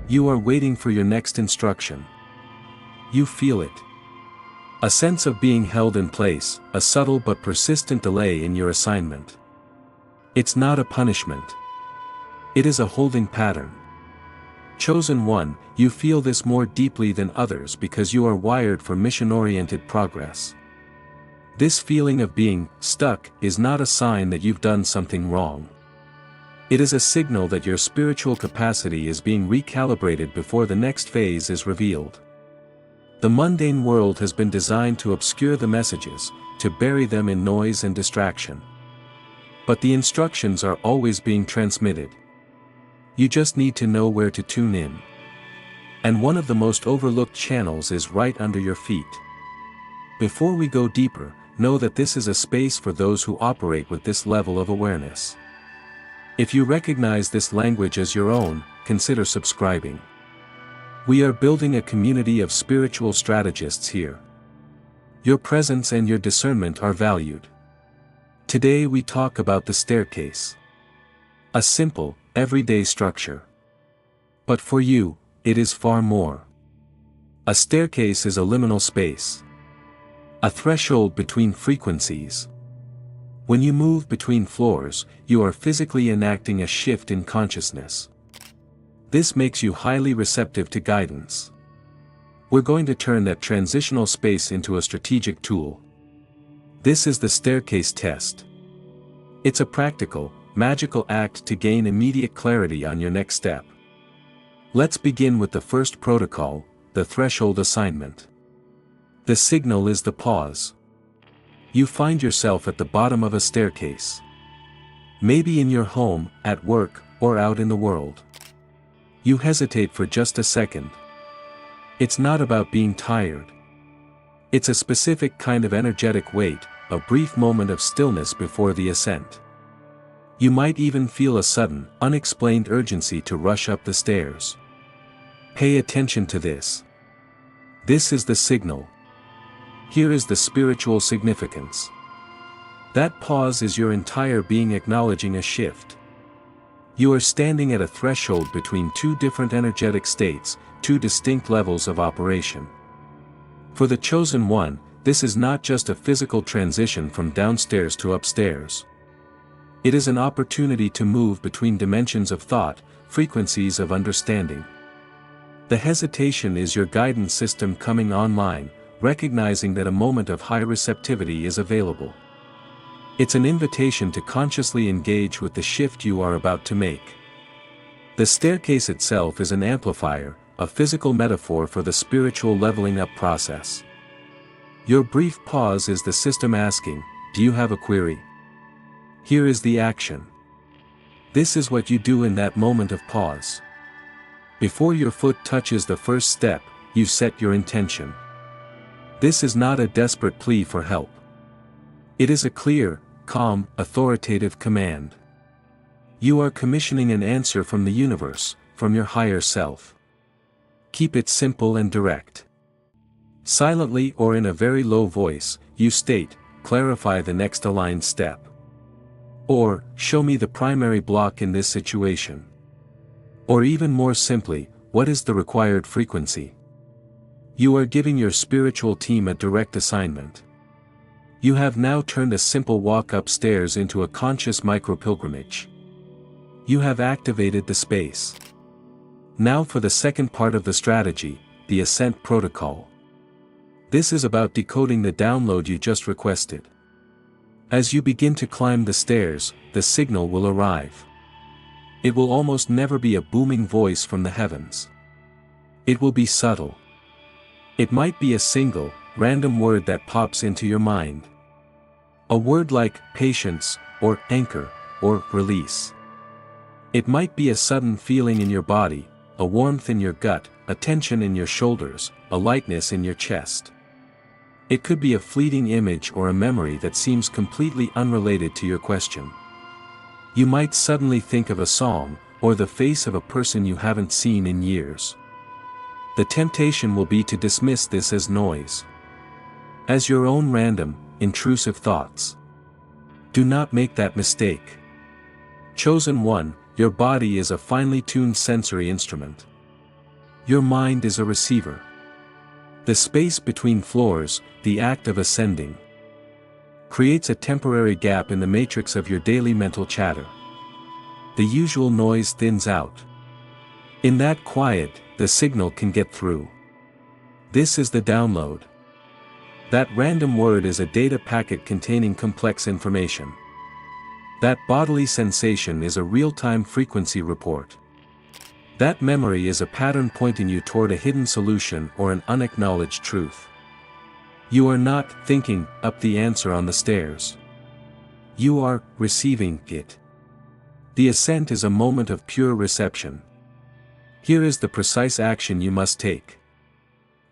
You are waiting for your next instruction. You feel it. A sense of being held in place, a subtle but persistent delay in your assignment. It's not a punishment. It is a holding pattern. Chosen one, you feel this more deeply than others because you are wired for mission-oriented progress. This feeling of being stuck is not a sign that you've done something wrong. It is a signal that your spiritual capacity is being recalibrated before the next phase is revealed. The mundane world has been designed to obscure the messages, to bury them in noise and distraction. But the instructions are always being transmitted. You just need to know where to tune in. And one of the most overlooked channels is right under your feet. Before we go deeper, know that this is a space for those who operate with this level of awareness. If you recognize this language as your own, consider subscribing. We are building a community of spiritual strategists here. Your presence and your discernment are valued. Today we talk about the staircase. A simple, everyday structure. But for you, it is far more. A staircase is a liminal space. A threshold between frequencies. When you move between floors, you are physically enacting a shift in consciousness. This makes you highly receptive to guidance. We're going to turn that transitional space into a strategic tool. This is the staircase test. It's a practical, magical act to gain immediate clarity on your next step. Let's begin with the first protocol, the threshold assignment. The signal is the pause. You find yourself at the bottom of a staircase. Maybe in your home, at work, or out in the world. You hesitate for just a second. It's not about being tired. It's a specific kind of energetic wait, a brief moment of stillness before the ascent. You might even feel a sudden, unexplained urgency to rush up the stairs. Pay attention to this. This is the signal. Here is the spiritual significance. That pause is your entire being acknowledging a shift. You are standing at a threshold between two different energetic states, two distinct levels of operation. For the chosen one, this is not just a physical transition from downstairs to upstairs. It is an opportunity to move between dimensions of thought, frequencies of understanding. The hesitation is your guidance system coming online, recognizing that a moment of high receptivity is available. It's an invitation to consciously engage with the shift you are about to make. The staircase itself is an amplifier, a physical metaphor for the spiritual leveling up process. Your brief pause is the system asking, "Do you have a query?" Here is the action. This is what you do in that moment of pause. Before your foot touches the first step, you set your intention. This is not a desperate plea for help. It is a clear, calm, authoritative command. You are commissioning an answer from the universe, from your higher self. Keep it simple and direct. Silently or in a very low voice, you state, "Clarify the next aligned step." Or, "Show me the primary block in this situation." Or even more simply, "What is the required frequency?" You are giving your spiritual team a direct assignment. You have now turned a simple walk upstairs into a conscious micro-pilgrimage. You have activated the space. Now for the second part of the strategy, the ascent protocol. This is about decoding the download you just requested. As you begin to climb the stairs, the signal will arrive. It will almost never be a booming voice from the heavens. It will be subtle. It might be a single, random word that pops into your mind. A word like patience, or anchor, or release. It might be a sudden feeling in your body, a warmth in your gut, a tension in your shoulders, a lightness in your chest. It could be a fleeting image or a memory that seems completely unrelated to your question. You might suddenly think of a song, or the face of a person you haven't seen in years. The temptation will be to dismiss this as noise. As your own random, intrusive thoughts. Do not make that mistake. Chosen one, your body is a finely tuned sensory instrument. Your mind is a receiver. The space between floors, the act of ascending, creates a temporary gap in the matrix of your daily mental chatter. The usual noise thins out. In that quiet, the signal can get through. This is the download. That random word is a data packet containing complex information. That bodily sensation is a real-time frequency report. That memory is a pattern pointing you toward a hidden solution or an unacknowledged truth. You are not thinking up the answer on the stairs. You are receiving it. The ascent is a moment of pure reception. Here is the precise action you must take.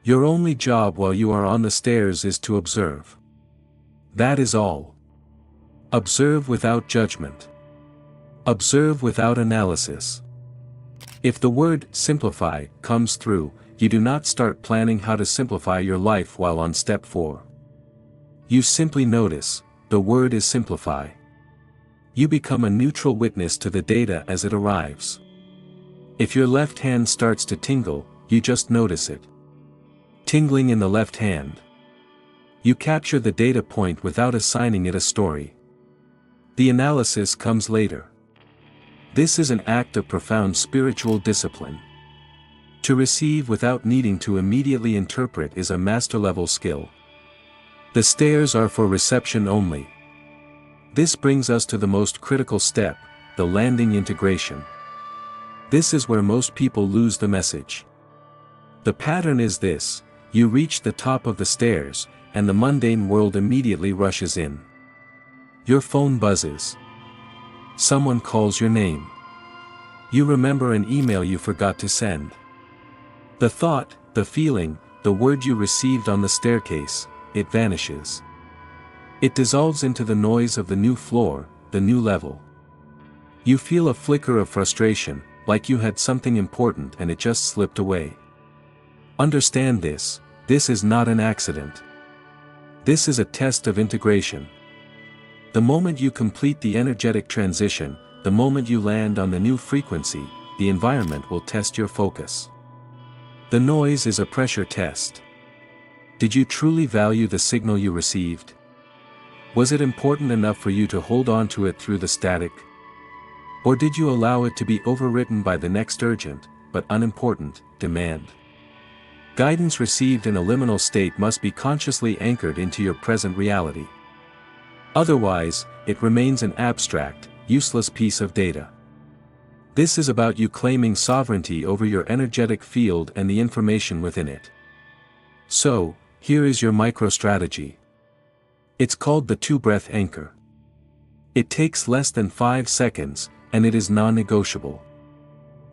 Your only job while you are on the stairs is to observe. That is all. Observe without judgment. Observe without analysis. If the word simplify comes through, you do not start planning how to simplify your life while on step 4. You simply notice, the word is simplify. You become a neutral witness to the data as it arrives. If your left hand starts to tingle, you just notice it. Tingling in the left hand. You capture the data point without assigning it a story. The analysis comes later. This is an act of profound spiritual discipline. To receive without needing to immediately interpret is a master-level skill. The stairs are for reception only. This brings us to the most critical step, the landing integration. This is where most people lose the message. The pattern is this: you reach the top of the stairs, and the mundane world immediately rushes in. Your phone buzzes. Someone calls your name. You remember an email you forgot to send. The thought, the feeling, the word you received on the staircase, it vanishes. It dissolves into the noise of the new floor, the new level. You feel a flicker of frustration, like you had something important and it just slipped away. Understand this is not an accident. This is a test of integration. The moment you complete the energetic transition, the moment you land on the new frequency, the environment will test your focus. The noise is a pressure test. Did you truly value the signal you received? Was it important enough for you to hold on to it through the static? Or did you allow it to be overwritten by the next urgent, but unimportant, demand? Guidance received in a liminal state must be consciously anchored into your present reality. Otherwise, it remains an abstract, useless piece of data. This is about you claiming sovereignty over your energetic field and the information within it. So, here is your micro-strategy. It's called the 2-breath anchor. It takes less than 5 seconds, and it is non-negotiable.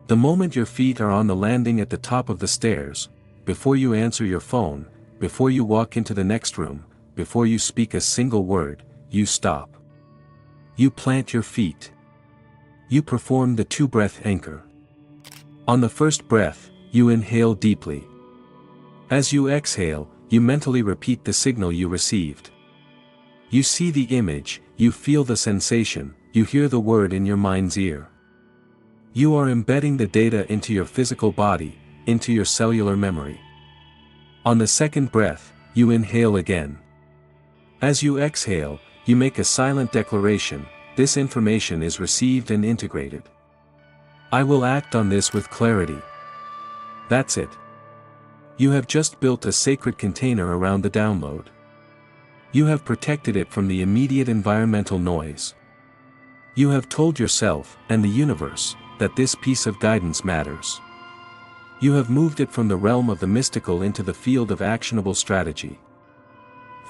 The moment your feet are on the landing at the top of the stairs, before you answer your phone, before you walk into the next room, before you speak a single word, you stop. You plant your feet. You perform the 2-breath anchor. On the first breath, you inhale deeply. As you exhale, you mentally repeat the signal you received. You see the image, you feel the sensation, you hear the word in your mind's ear. You are embedding the data into your physical body, into your cellular memory. On the second breath, you inhale again. As you exhale, you make a silent declaration: this information is received and integrated. I will act on this with clarity. That's it. You have just built a sacred container around the download. You have protected it from the immediate environmental noise. You have told yourself, and the universe, that this piece of guidance matters. You have moved it from the realm of the mystical into the field of actionable strategy.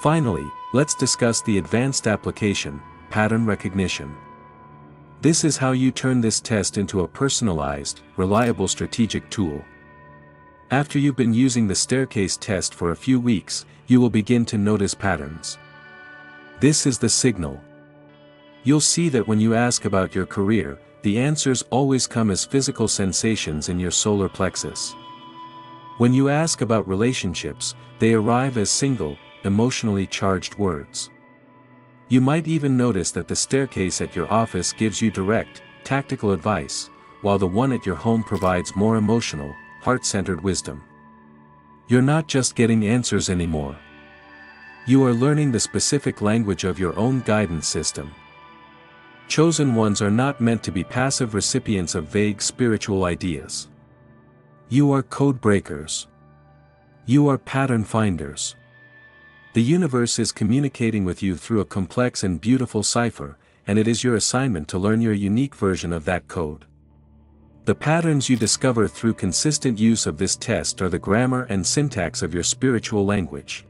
Finally, let's discuss the advanced application, pattern recognition. This is how you turn this test into a personalized, reliable strategic tool. After you've been using the staircase test for a few weeks, you will begin to notice patterns. This is the signal. You'll see that when you ask about your career, the answers always come as physical sensations in your solar plexus. When you ask about relationships, they arrive as single, emotionally charged words. You might even notice that the staircase at your office gives you direct, tactical advice, while the one at your home provides more emotional, heart-centered wisdom. You're not just getting answers anymore. You are learning the specific language of your own guidance system. Chosen ones are not meant to be passive recipients of vague spiritual ideas. You are code breakers. You are pattern finders. The universe is communicating with you through a complex and beautiful cipher, and it is your assignment to learn your unique version of that code. The patterns you discover through consistent use of this test are the grammar and syntax of your spiritual language.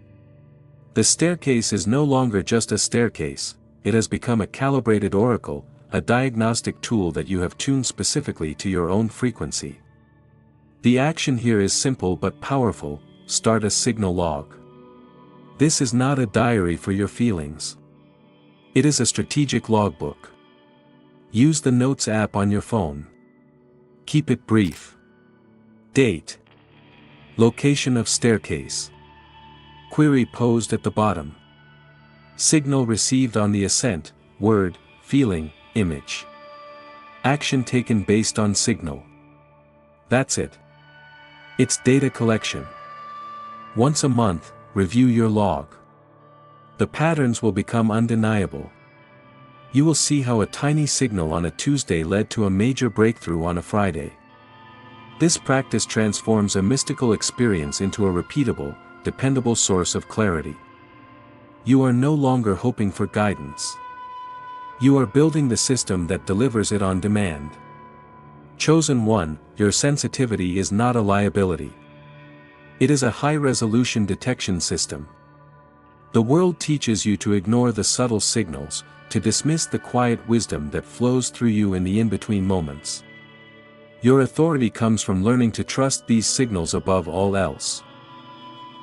The staircase is no longer just a staircase, it has become a calibrated oracle, a diagnostic tool that you have tuned specifically to your own frequency. The action here is simple but powerful: start a signal log. This is not a diary for your feelings. It is a strategic logbook. Use the Notes app on your phone. Keep it brief. Date. Location of staircase. Query posed at the bottom. Signal received on the ascent: word, feeling, image. Action taken based on signal. That's it. It's data collection. Once a month, review your log. The patterns will become undeniable. You will see how a tiny signal on a Tuesday led to a major breakthrough on a Friday. This practice transforms a mystical experience into a repeatable, dependable source of clarity. You are no longer hoping for guidance. You are building the system that delivers it on demand. Chosen one, your sensitivity is not a liability. It is a high-resolution detection system. The world teaches you to ignore the subtle signals, to dismiss the quiet wisdom that flows through you in the in-between moments. Your authority comes from learning to trust these signals above all else.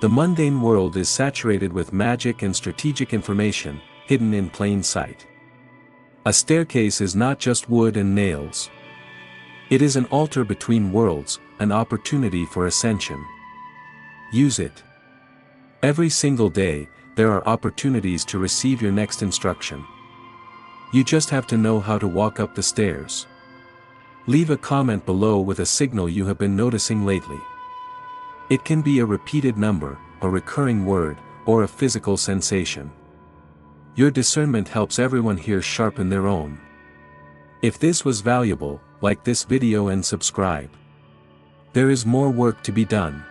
The mundane world is saturated with magic and strategic information, hidden in plain sight. A staircase is not just wood and nails. It is an altar between worlds, an opportunity for ascension. Use it. Every single day, there are opportunities to receive your next instruction. You just have to know how to walk up the stairs. Leave a comment below with a signal you have been noticing lately. It can be a repeated number, a recurring word, or a physical sensation. Your discernment helps everyone here sharpen their own. If this was valuable, like this video and subscribe. There is more work to be done.